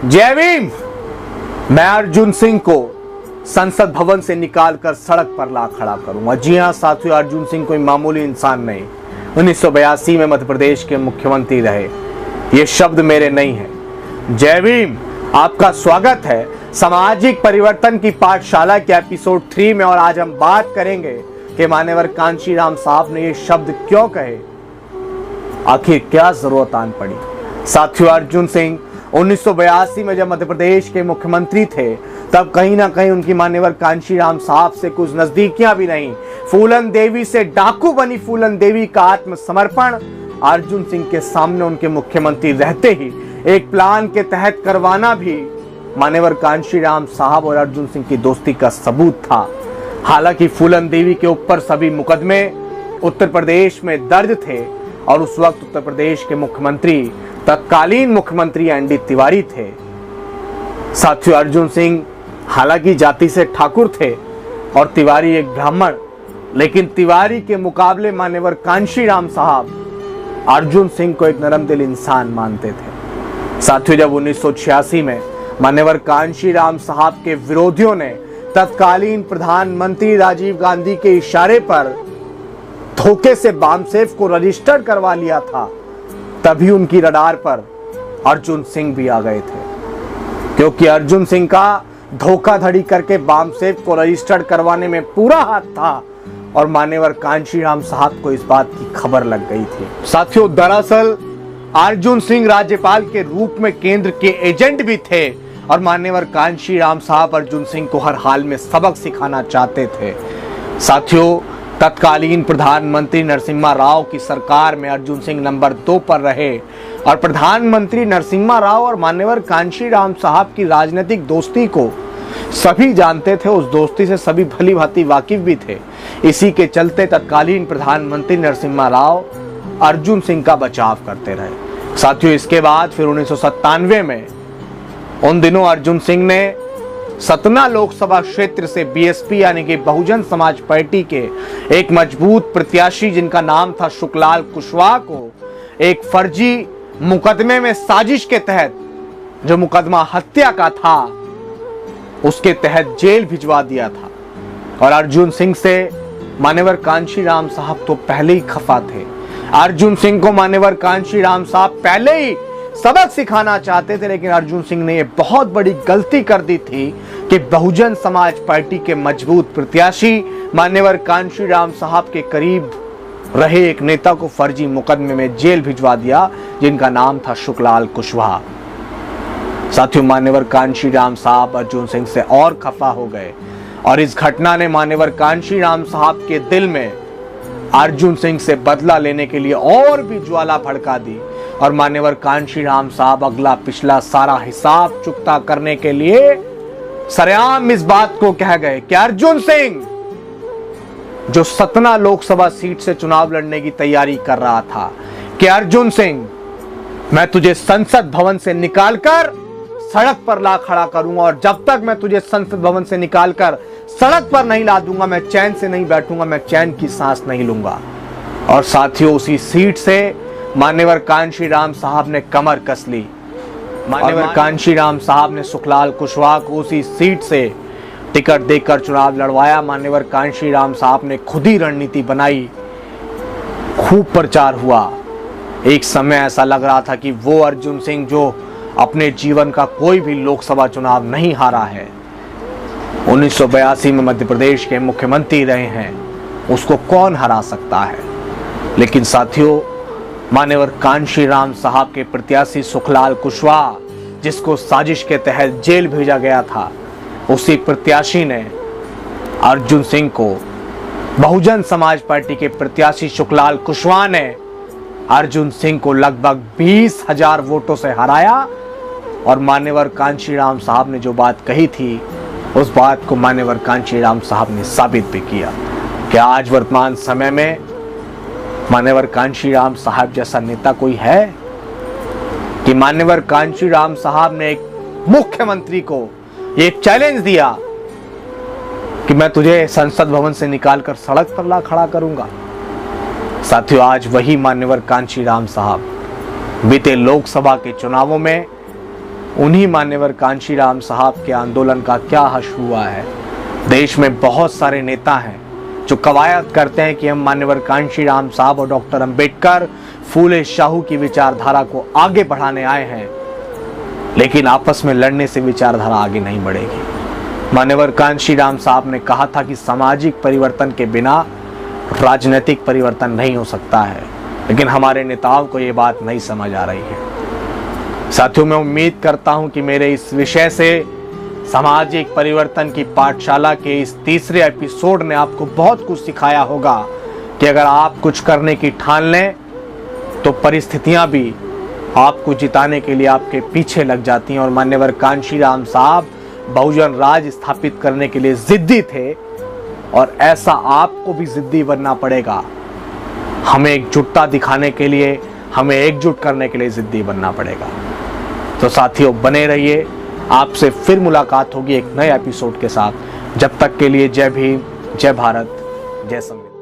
जय भीम। मैं अर्जुन सिंह को संसद भवन से निकालकर सड़क पर ला खड़ा करूंगा। जी हां साथियों, अर्जुन सिंह कोई मामूली इंसान नहीं, 1982 में मध्य प्रदेश के मुख्यमंत्री रहे। ये शब्द मेरे नहीं है। जय भीम। आपका स्वागत है सामाजिक परिवर्तन की पाठशाला के एपिसोड 3 में। और आज हम बात करेंगे कि मान्यवर कांशीराम साहब ने ये शब्द क्यों कहे, आखिर क्या जरूरत आन पड़ी। साथियों, अर्जुन सिंह 1982 में जब मध्य प्रदेश के मुख्यमंत्री थे, तब कहीं ना कहीं उनकी मान्यवर कांशीराम साहब से कुछ नजदीकियां भी नहीं। फूलन देवी से डाकू बनी फूलन देवी का आत्मसमर्पण अर्जुन सिंह के सामने उनके मुख्यमंत्री रहते ही एक प्लान के तहत करवाना भी मान्यवर कांशीराम साहब और अर्जुन सिंह की दोस्ती का सबूत था। हालांकि फूलन देवी के ऊपर सभी मुकदमे उत्तर प्रदेश में दर्ज थे और उस वक्त उत्तर प्रदेश के मुख्यमंत्री तत्कालीन मुख्यमंत्री एनडी तिवारी थे। साथियों, अर्जुन सिंह हालांकि जाति से ठाकुर थे और तिवारी एक ब्राह्मण, लेकिन तिवारी के मुकाबले मान्यवर कांशीराम साहब अर्जुन सिंह को एक नरमदिल इंसान मानते थे। साथियों, जब 1986 में मान्यवर कांशीराम साहब के विरोधियों ने तत्कालीन प्रधानमंत्री राजीव गांधी के इशारे पर धोखे से बामसेफ को रजिस्टर करवा लिया था, तभी उनकी रडार पर अर्जुन सिंह भी आ गए थे, क्योंकि अर्जुन सिंह का धोखाधड़ी करके बामसेफ को रजिस्टर्ड करवाने में पूरा हाथ था और मान्यवर कांशीराम साहब को इस बात की खबर लग गई थी। साथियों, दरअसल अर्जुन सिंह राज्यपाल के रूप में केंद्र के एजेंट भी थे और मान्यवर कांशीराम साहब अर्जुन सिंह को हर हाल में सबक सिखाना चाहते थे। साथियों, तत्कालीन प्रधानमंत्री नरसिम्हा राव की सरकार में अर्जुन सिंह नंबर 2 पर रहे और प्रधानमंत्री नरसिम्हा राव और मान्यवर कांशीराम साहब की राजनीतिक दोस्ती को सभी जानते थे। उस दोस्ती से सभी भली भांति वाकिफ भी थे। इसी के चलते तत्कालीन प्रधानमंत्री नरसिम्हा राव अर्जुन सिंह का बचाव करते रहे। साथियों, इसके बाद फिर 1997 में उन दिनों अर्जुन सिंह ने सतना लोकसभा क्षेत्र से बीएसपी यानी कि बहुजन समाज पार्टी के एक मजबूत प्रत्याशी जिनका नाम था शुक्लाल कुशवाहा को एक फर्जी मुकदमे में साजिश के तहत, जो मुकदमा हत्या का था, उसके तहत जेल भिजवा दिया था। और अर्जुन सिंह से मान्यवर कांशीराम साहब तो पहले ही खफा थे। अर्जुन सिंह को मान्यवर कांशीराम साहब पहले ही सबक सिखाना चाहते थे, लेकिन अर्जुन सिंह ने यह बहुत बड़ी गलती कर दी थी कि बहुजन समाज पार्टी के मजबूत प्रत्याशी मान्यवर कांशीराम साहब के करीब रहे एक नेता को फर्जी मुकदमे में जेल भिजवा दिया, जिनका नाम था शुक्लाल कुशवाहा। साथियों, मान्यवर कांशीराम साहब अर्जुन सिंह से और खफा हो गए और इस घटना ने मान्यवर कांशीराम साहब के दिल में अर्जुन सिंह से बदला लेने के लिए और भी ज्वाला भड़का दी और मान्यवर कांशीराम साहब अगला पिछला सारा हिसाब चुकता करने के लिए सरेआम इस बात को कह गए कि अर्जुन सिंह, जो सतना लोकसभा सीट से चुनाव लड़ने की तैयारी कर रहा था, कि अर्जुन सिंह, मैं तुझे संसद भवन से निकालकर सड़क पर ला खड़ा करूंगा और जब तक मैं तुझे संसद भवन से निकालकर सड़क पर नहीं ला दूंगा, मैं चैन से नहीं बैठूंगा, मैं चैन की सांस नहीं लूंगा। और साथियों, उसी सीट से मान्यवर कांशीराम साहब ने कमर कस ली। मान्यवर कांशीराम साहब ने शुक्लाल कुशवाहा को उसी सीट से टिकट देकर चुनाव लड़वाया। मान्यवर कांशीराम साहब ने खुद ही रणनीति बनाई, खूब प्रचार हुआ। एक समय ऐसा लग रहा था कि वो अर्जुन सिंह जो अपने जीवन का कोई भी लोकसभा चुनाव नहीं हारा है, 1982 में मध्य प्रदेश के मुख्यमंत्री रहे हैं, उसको कौन हरा सकता है। लेकिन साथियों, मान्यवर कांशीराम साहब के प्रत्याशी शुक्लाल कुशवाहा, जिसको साजिश के तहत जेल भेजा गया था, उसी प्रत्याशी ने अर्जुन सिंह को, बहुजन समाज पार्टी के प्रत्याशी शुक्लाल कुशवाहा ने अर्जुन सिंह को लगभग 20,000 वोटों से हराया। और मान्यवर कांशीराम साहब ने जो बात कही थी, उस बात को मान्यवर कांशीराम साहब ने साबित भी किया कि आज वर्तमान समय में मान्यवर कांशीराम साहब जैसा नेता कोई है, कि मान्यवर कांशीराम साहब ने एक मुख्यमंत्री को ये चैलेंज दिया कि मैं तुझे संसद भवन से निकालकर सड़क पर ला खड़ा करूंगा। साथियों, आज वही मान्यवर कांशीराम साहब बीते लोकसभा के चुनावों में उन्हीं मान्यवर कांशीराम साहब के आंदोलन का क्या हश्र हुआ है। देश में बहुत सारे नेता हैं जो कवायद करते हैं कि हम मान्यवर कांशीराम साहब और डॉक्टर अंबेडकर, फूले शाहू की विचारधारा को आगे बढ़ाने आए हैं, लेकिन आपस में लड़ने से विचारधारा आगे नहीं बढ़ेगी। मान्यवर कांशीराम साहब ने कहा था कि सामाजिक परिवर्तन के बिना राजनीतिक परिवर्तन नहीं हो सकता है, लेकिन हमारे नेताओं को ये बात नहीं समझ आ रही है। साथियों, मैं उम्मीद करता हूं कि मेरे इस विषय से सामाजिक परिवर्तन की पाठशाला के इस तीसरे एपिसोड ने आपको बहुत कुछ सिखाया होगा कि अगर आप कुछ करने की ठान लें तो परिस्थितियां भी आपको जिताने के लिए आपके पीछे लग जाती हैं। और मान्यवर कांशीराम साहब बहुजन राज स्थापित करने के लिए जिद्दी थे, और ऐसा आपको भी जिद्दी बनना पड़ेगा। हमें एकजुटता दिखाने के लिए, हमें एकजुट करने के लिए जिद्दी बनना पड़ेगा। तो साथियों, बने रहिए, आपसे फिर मुलाकात होगी एक नए एपिसोड के साथ। जब तक के लिए जय भीम, जय भारत, जय संविधान।